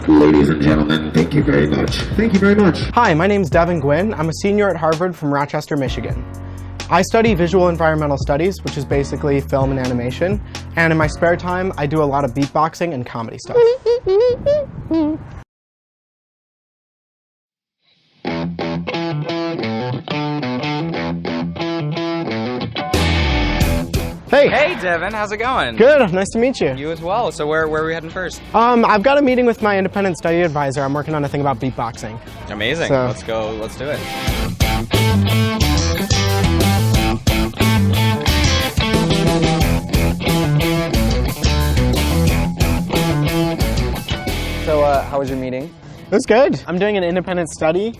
Ladies and gentlemen, thank you very much. Thank you very much. Hi, my name's Devin Gwynn. I'm a senior at Harvard from Rochester, Michigan. I study visual environmental studies, which is basically film and animation. And in my spare time, I do a lot of beatboxing and comedy stuff. Hey! Hey Devin, how's it going? Good, nice to meet you. You as well. So where are we heading first? I've got a meeting with my independent study advisor. I'm working on a thing about beatboxing. Amazing. So, let's go, let's do it. So how was your meeting? It was good. I'm doing an independent study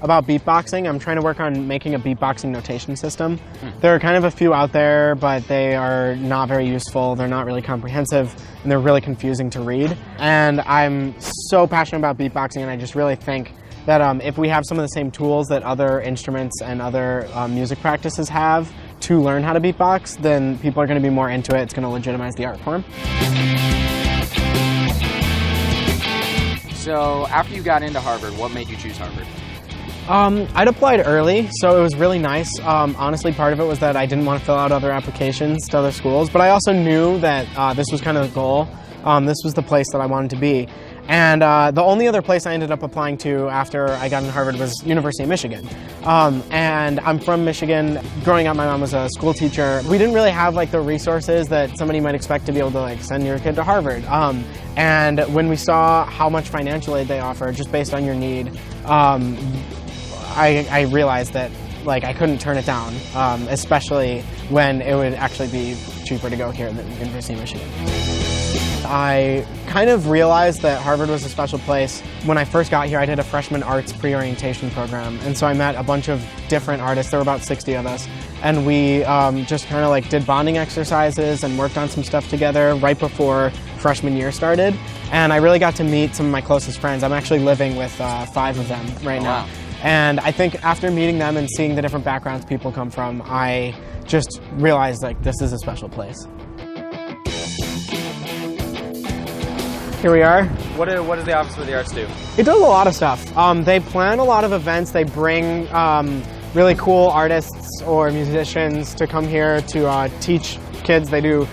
about beatboxing. I'm trying to work on making a beatboxing notation system. There are kind of a few out there, but they are not very useful. They're not really comprehensive, and they're really confusing to read. And I'm so passionate about beatboxing, and I just really think that if we have some of the same tools that other instruments and other music practices have to learn how to beatbox, then people are going to be more into it. It's going to legitimize the art form. So after you got into Harvard, what made you choose Harvard? I'd applied early, so it was really nice. Honestly, part of it was that I didn't want to fill out other applications to other schools, but I also knew that this was kind of the goal. This was the place that I wanted to be. And the only other place I ended up applying to after I got into Harvard was University of Michigan. And I'm from Michigan. Growing up, my mom was a school teacher. We didn't really have like the resources that somebody might expect to be able to like send your kid to Harvard. And when we saw how much financial aid they offer just based on your need, I realized that like I couldn't turn it down, especially when it would actually be cheaper to go here than University of Michigan. I kind of realized that Harvard was a special place. When I first got here, I did a freshman arts pre-orientation program, and so I met a bunch of different artists. There were about 60 of us, and we just kind of like did bonding exercises and worked on some stuff together right before freshman year started. And I really got to meet some of my closest friends. I'm actually living with 5 of them right now. And I think after meeting them and seeing the different backgrounds people come from, I just realized like this is a special place. Here we are. What does the Office for the Arts do? It does a lot of stuff. They plan a lot of events. They bring really cool artists or musicians to come here to teach kids. They do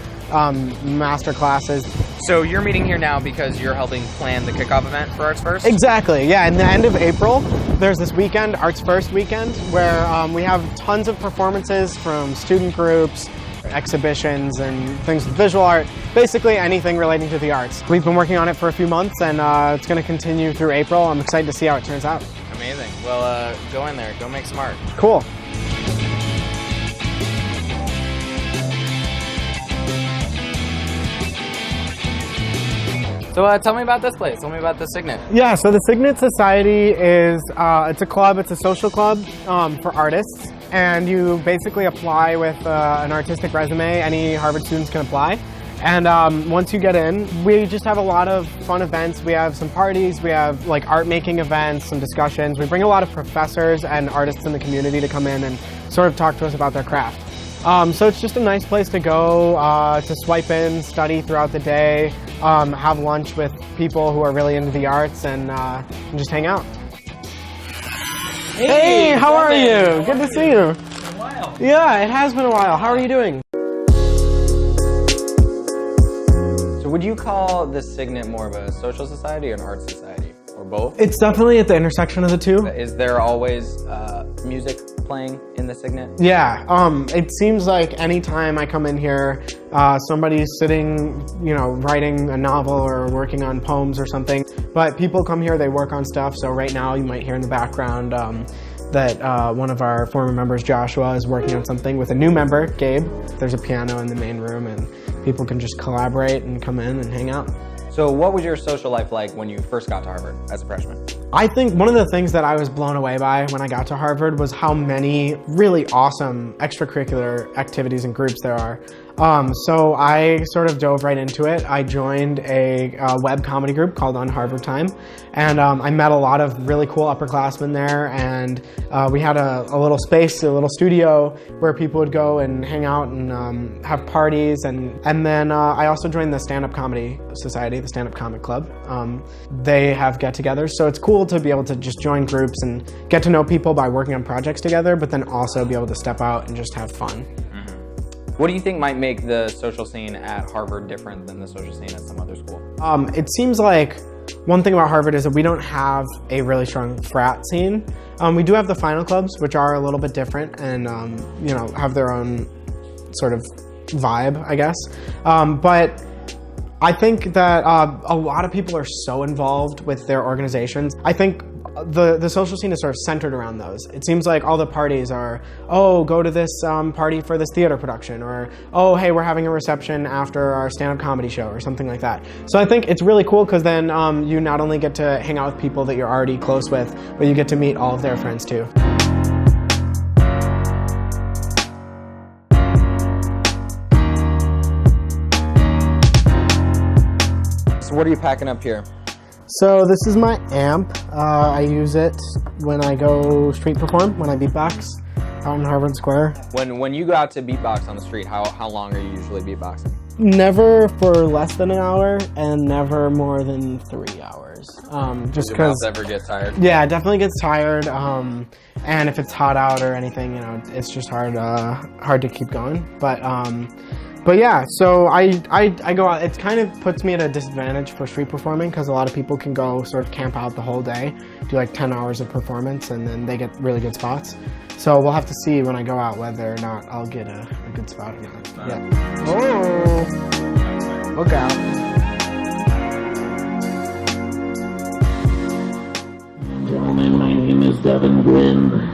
master classes. So you're meeting here now because you're helping plan the kickoff event for Arts First? Exactly, yeah. In the end of April, there's this weekend, Arts First weekend, where we have tons of performances from student groups, exhibitions, and things with visual art, basically anything relating to the arts. We've been working on it for a few months, and it's going to continue through April. I'm excited to see how it turns out. Amazing. Well, go in there. Go make some art. Cool. So tell me about this place. Tell me about the Signet. Yeah, so the Signet Society is it's a club, it's a social club for artists, and you basically apply with an artistic resume. Any Harvard students can apply. And once you get in, we just have a lot of fun events. We have some parties, we have like art making events, some discussions. We bring a lot of professors and artists in the community to come in and sort of talk to us about their craft. So it's just a nice place to go to swipe in, study throughout the day, have lunch with people who are really into the arts, and just hang out. Hey, how are you? Good to see you. It's been a while. Yeah, it has been a while. How are you doing? So would you call the Signet more of a social society or an art society? Or both? It's definitely at the intersection of the two. Is there always music playing in the Signet? Yeah, it seems like anytime I come in here, somebody's sitting, you know, writing a novel or working on poems or something. But people come here, they work on stuff. So right now you might hear in the background that one of our former members, Joshua, is working on something with a new member, Gabe. There's a piano in the main room, and people can just collaborate and come in and hang out. So what was your social life like when you first got to Harvard as a freshman? I think one of the things that I was blown away by when I got to Harvard was how many really awesome extracurricular activities and groups there are. So I sort of dove right into it. I joined a web comedy group called On Harvard Time, and I met a lot of really cool upperclassmen there, and we had a little space, a little studio where people would go and hang out and have parties, and then I also joined the stand-up comedy society, the stand-up comic club. They have get-togethers, so it's cool to be able to just join groups and get to know people by working on projects together, but then also be able to step out and just have fun. What do you think might make the social scene at Harvard different than the social scene at some other school? It seems like one thing about Harvard is that we don't have a really strong frat scene. We do have the final clubs, which are a little bit different and you know, have their own sort of vibe, I guess. But I think that a lot of people are so involved with their organizations. I think the social scene is sort of centered around those. It seems like all the parties are, oh, go to this party for this theater production, or oh, hey, we're having a reception after our stand-up comedy show, or something like that. So I think it's really cool because then you not only get to hang out with people that you're already close with, but you get to meet all of their friends too. So what are you packing up here? So this is my amp. I use it when I go street perform, when I beatbox out in Harvard Square. When you go out to beatbox on the street, how long are you usually beatboxing? Never for less than an hour, and never more than 3 hours. Just because your mouth ever get tired? Yeah, it definitely gets tired. And if it's hot out or anything, you know, it's just hard to keep going. But yeah, so I go out. It kind of puts me at a disadvantage for street performing because a lot of people can go sort of camp out the whole day, do like 10 hours of performance, and then they get really good spots. So we'll have to see when I go out whether or not I'll get a good spot or not. Yeah. Oh, look out. Gentlemen, my name is Devin Gwynn.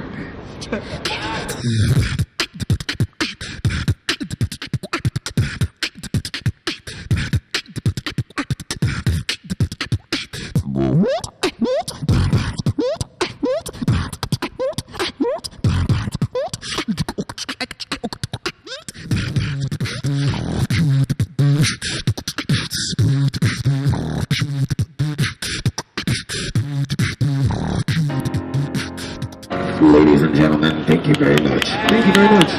Ladies and gentlemen, thank you very much. Thank you very much.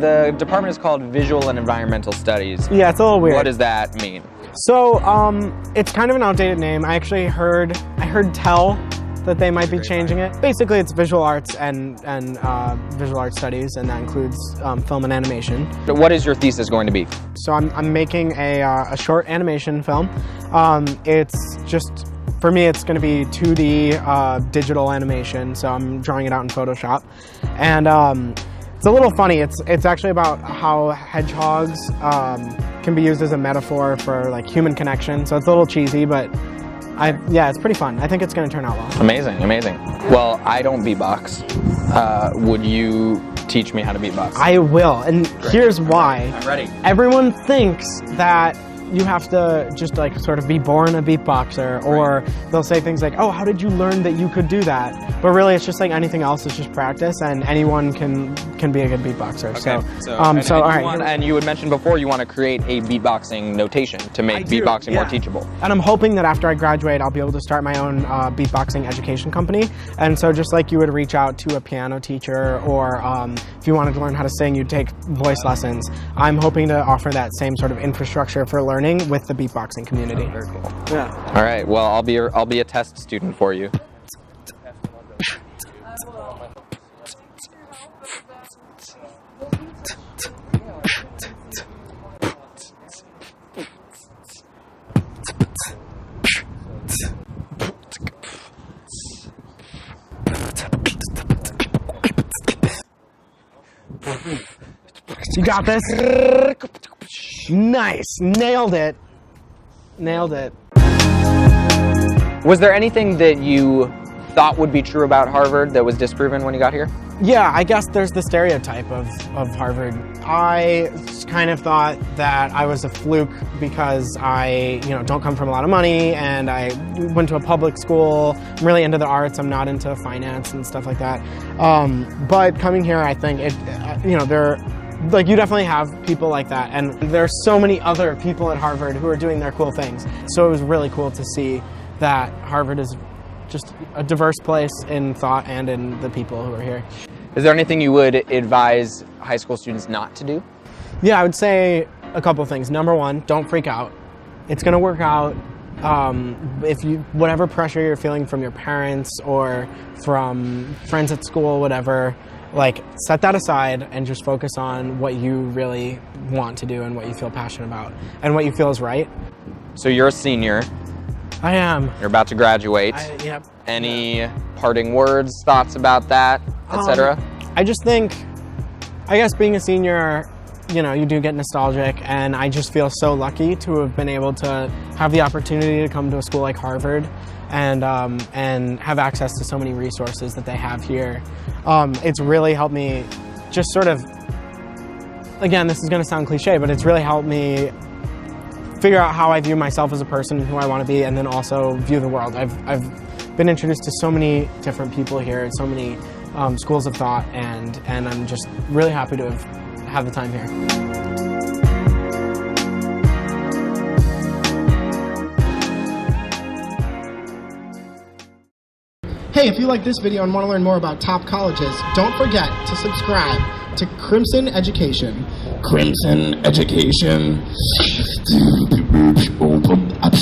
The department is called Visual and Environmental Studies. Yeah, it's a little weird. What does that mean? So, it's kind of an outdated name. I actually heard tell that they might be changing it. Basically, it's visual arts and visual arts studies, and that includes film and animation. So what is your thesis going to be? So I'm making a short animation film. It's just, for me, it's going to be 2D digital animation, so I'm drawing it out in Photoshop. And it's a little funny. It's actually about how hedgehogs can be used as a metaphor for like human connection. So it's a little cheesy, but yeah, it's pretty fun. I think it's going to turn out well. Amazing, amazing. Well, I don't beatbox. Would you teach me how to beatbox? I will, and here's why. I'm ready. Everyone thinks that you have to just like sort of be born a beatboxer, or they'll say things like, oh, how did you learn that you could do that? But really, it's just like anything else, it's just practice, and anyone can be a good beatboxer. Okay. All right. And you had mentioned before you want to create a beatboxing notation to make beatboxing more teachable. And I'm hoping that after I graduate, I'll be able to start my own beatboxing education company. And so just like you would reach out to a piano teacher, or if you wanted to learn how to sing, you'd take voice lessons. I'm hoping to offer that same sort of infrastructure for learning with the beatboxing community. Oh, very cool. Yeah. All right. Well, I'll be a test student for you. You got this? Nice. Nailed it. Nailed it. Was there anything that you thought would be true about Harvard that was disproven when you got here? Yeah, I guess there's the stereotype of Harvard. I kind of thought that I was a fluke because I, don't come from a lot of money, and I went to a public school. I'm really into the arts. I'm not into finance and stuff like that. But coming here, I think you definitely have people like that, and there's so many other people at Harvard who are doing their cool things. So it was really cool to see that Harvard is just a diverse place in thought and in the people who are here. Is there anything you would advise high school students not to do? Yeah, I would say a couple of things. Number one, don't freak out. It's going to work out. Whatever pressure you're feeling from your parents or from friends at school, whatever, set that aside and just focus on what you really want to do and what you feel passionate about and what you feel is right. So you're a senior. I am. You're about to graduate. Yep. Any parting words, thoughts about that, etc.? I just think, I guess being a senior, you do get nostalgic, and I just feel so lucky to have been able to have the opportunity to come to a school like Harvard and have access to so many resources that they have here. It's really helped me just sort of, again, this is going to sound cliche, but it's really helped me figure out how I view myself as a person, who I want to be, and then also view the world. I've been introduced to so many different people here, so many schools of thought, and I'm just really happy to have had the time here. Hey, if you like this video and want to learn more about top colleges, don't forget to subscribe to Crimson Education. Crimson Education. Open up,